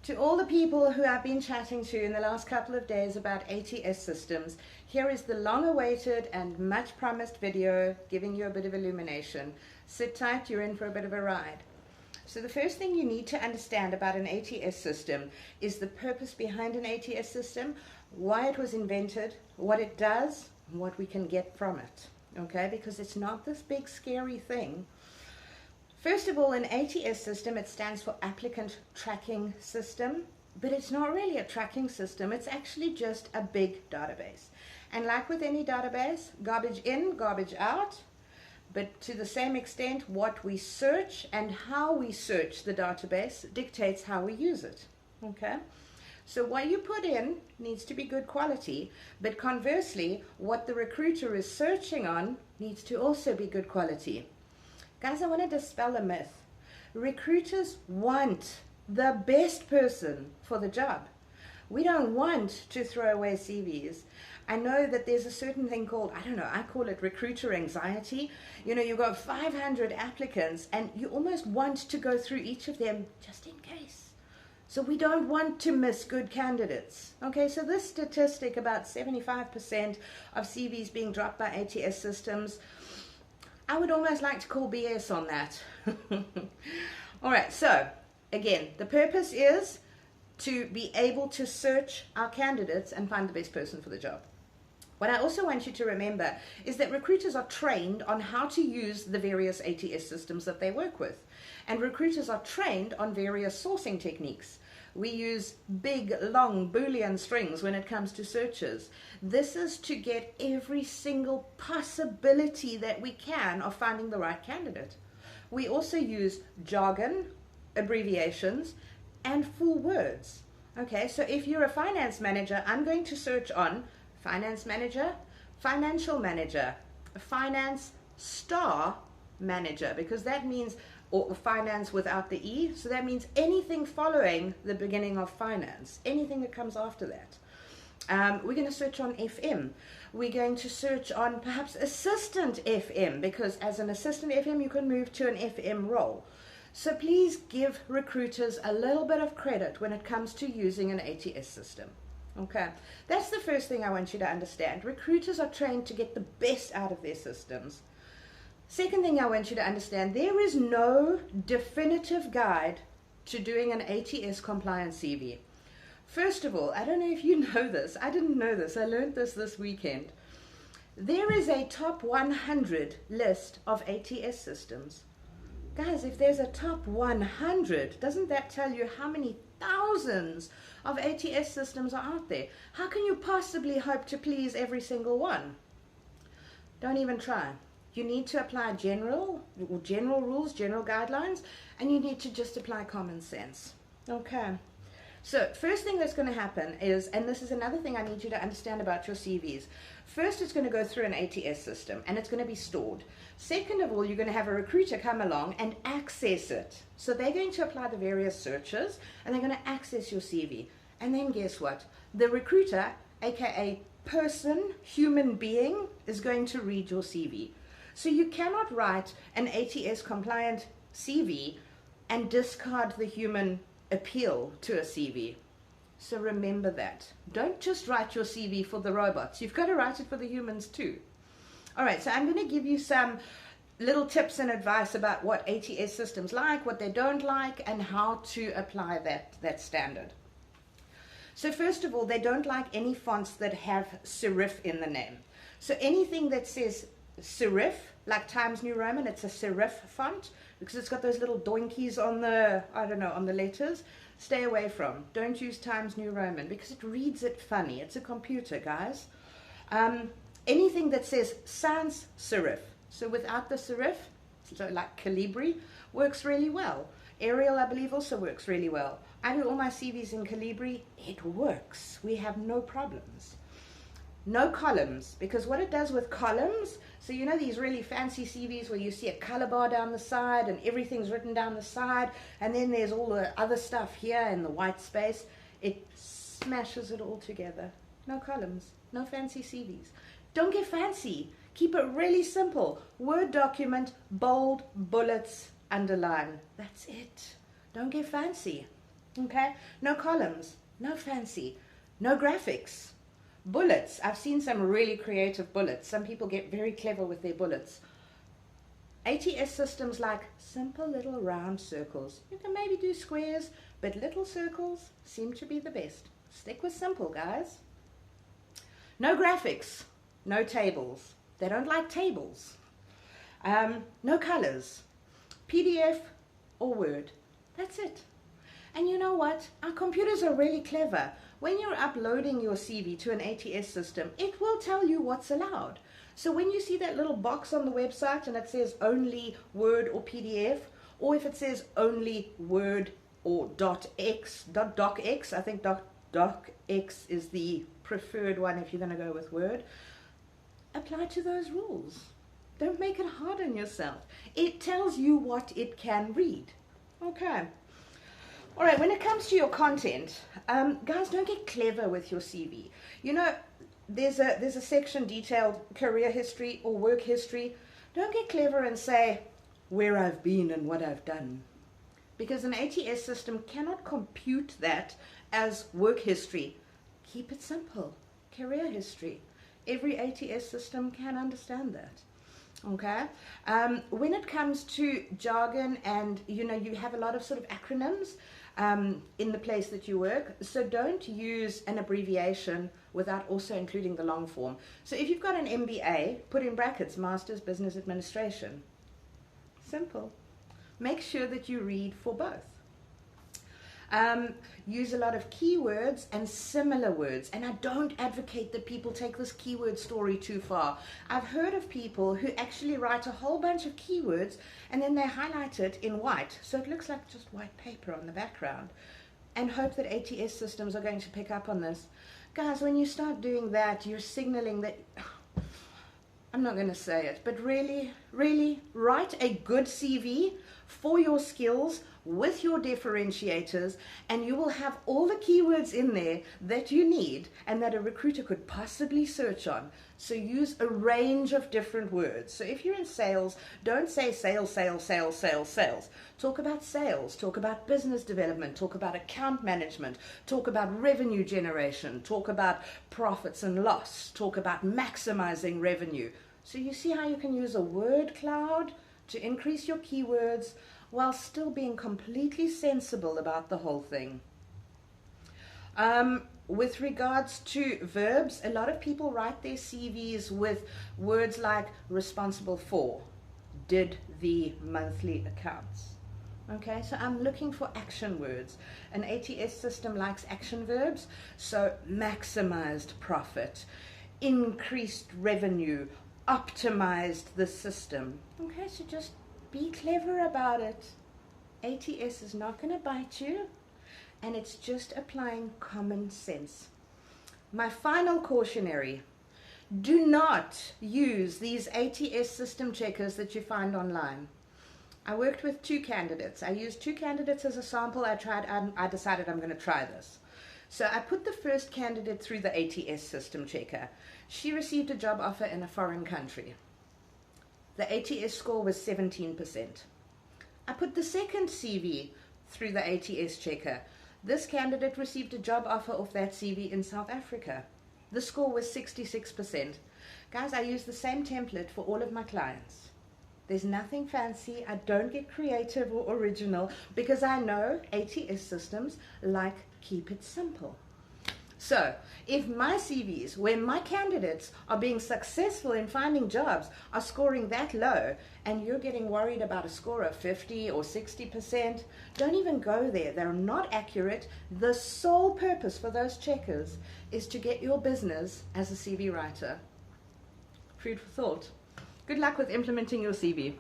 To all the people who I've been chatting to in the last couple of days about ATS systems, here is the long-awaited and much promised video giving you a bit of illumination. Sit tight, you're in for a bit of a ride. So the first thing you need to understand about an ATS system is the purpose behind an ATS system, why it was invented, what it does, and what we can get from it. Okay, because it's not this big scary thing. First of all, an ATS system, it stands for Applicant Tracking System, but it's not really a tracking system. It's actually just a big database. And like with any database, garbage in, garbage out, but to the same extent, what we search and how we search the database dictates how we use it. Okay? So what you put in needs to be good quality, but conversely, what the recruiter is searching on needs to also be good quality. Guys, I want to dispel a myth. Recruiters want the best person for the job. We don't want to throw away CVs. I know that there's a certain thing called, I don't know, I call it recruiter anxiety. You know, you've got 500 applicants and you almost want to go through each of them just in case. So we don't want to miss good candidates. Okay, so this statistic about 75% of CVs being dropped by ATS systems, I would almost like to call BS on that. All right, so again, the purpose is to be able to search our candidates and find the best person for the job. What I also want you to remember is that recruiters are trained on how to use the various ATS systems that they work with. And recruiters are trained on various sourcing techniques. We use big, long Boolean strings when it comes to searches. This is to get every single possibility that we can of finding the right candidate. We also use jargon, abbreviations, and full words. Okay, so if you're a finance manager, I'm going to search on finance manager, financial manager, finance star manager, because that means, or finance without the E, so that means anything following the beginning of finance, anything that comes after that. We're going to search on FM. We're going to search on perhaps assistant FM, because as an assistant FM, you can move to an FM role. So please give recruiters a little bit of credit when it comes to using an ATS system. Okay, that's the first thing I want you to understand. Recruiters are trained to get the best out of their systems. Second thing I want you to understand, there is no definitive guide to doing an ATS compliant CV. First of all, I don't know if you know this. I didn't know this. I learned this weekend. There is a top 100 list of ATS systems. Guys, if there's a top 100, doesn't that tell you how many thousands of ATS systems are out there? How can you possibly hope to please every single one? Don't even try. You need to apply general rules, general guidelines, and you need to just apply common sense. Okay. So first thing that's going to happen is, and this is another thing I need you to understand about your CVs. First, it's going to go through an ATS system, and it's going to be stored. Second of all, you're going to have a recruiter come along and access it. So they're going to apply the various searches, and they're going to access your CV. And then guess what? The recruiter, aka person, human being, is going to read your CV. So you cannot write an ATS compliant CV and discard the human appeal to a CV. So remember that. Don't just write your CV for the robots. You've got to write it for the humans too. All right, so I'm going to give you some little tips and advice about what ATS systems like, what they don't like, and how to apply that standard. So first of all, they don't like any fonts that have serif in the name. So anything that says serif, like Times New Roman, it's a serif font because it's got those little doinkies on the, I don't know, on the letters. Stay away from. Don't use Times New Roman because it reads it funny. It's a computer, guys. Anything that says sans serif, so without the serif, so like Calibri, works really well. Arial, I believe, also works really well. I do all my CVs in Calibri. It works. We have no problems. No columns, because what it does with columns, so you know these really fancy CVs where you see a color bar down the side and everything's written down the side, and then there's all the other stuff here in the white space. It smashes it all together. No columns, no fancy CVs. Don't get fancy. Keep it really simple. Word document, bold, bullets, underline. That's it. Don't get fancy. Okay, no columns, no fancy, no graphics. Bullets, I've seen some really creative bullets. Some people get very clever with their bullets. ATS systems like simple little round circles. You can maybe do squares, but little circles seem to be the best. Stick with simple, guys. No graphics, no tables. They don't like tables. No colors, PDF or Word. That's it. And you know what? Our computers are really clever. When you're uploading your CV to an ATS system, it will tell you what's allowed. So when you see that little box on the website and it says only Word or PDF, or if it says only Word or .docx, I think .docx is the preferred one if you're going to go with Word, apply to those rules. Don't make it hard on yourself. It tells you what it can read. Okay. All right, when it comes to your content, guys, don't get clever with your CV. You know, there's a section detailed career history or work history. Don't get clever and say where I've been and what I've done, because an ATS system cannot compute that as work history. Keep it simple. Career history. Every ATS system can understand that. Okay. When it comes to jargon, and you know, you have a lot of sort of acronyms in the place that you work, so don't use an abbreviation without also including the long form. So if you've got an MBA, put in brackets Master's Business Administration. Simple. Make sure that you read for both. Use a lot of keywords and similar words, and I don't advocate that people take this keyword story too far. I've heard of people who actually write a whole bunch of keywords and then they highlight it in white so it looks like just white paper on the background, and hope that ATS systems are going to pick up on this. Guys, when you start doing that, you're signaling that, I'm not going to say it, but really write a good CV for your skills with your differentiators, and you will have all the keywords in there that you need and that a recruiter could possibly search on. So use a range of different words. So if you're in sales, don't say sales, sales, sales, sales, sales. Talk about sales, talk about business development, talk about account management, talk about revenue generation, talk about profits and loss, talk about maximizing revenue. So you see how you can use a word cloud to increase your keywords while still being completely sensible about the whole thing. With regards to verbs, a lot of people write their CVs with words like responsible for, did the monthly accounts. Okay, so I'm looking for action words. An ATS system likes action verbs, so maximized profit, increased revenue, optimized the system. Okay, so just be clever about it. ATS is not going to bite you, and it's just applying common sense. My final cautionary: do not use these ATS system checkers that you find online. I worked with 2 candidates. I used 2 candidates as a sample. I decided I'm going to try this. So I put the first candidate through the ATS system checker. She received a job offer in a foreign country. The ATS score was 17%. I put the second CV through the ATS checker. This candidate received a job offer off that CV in South Africa. The score was 66%. Guys, I use the same template for all of my clients. There's nothing fancy. I don't get creative or original because I know ATS systems like keep it simple. So, if my CVs, where my candidates are being successful in finding jobs, are scoring that low, and you're getting worried about a score of 50 or 60%, don't even go there. They're not accurate. The sole purpose for those checkers is to get your business as a CV writer. Food for thought. Good luck with implementing your CV.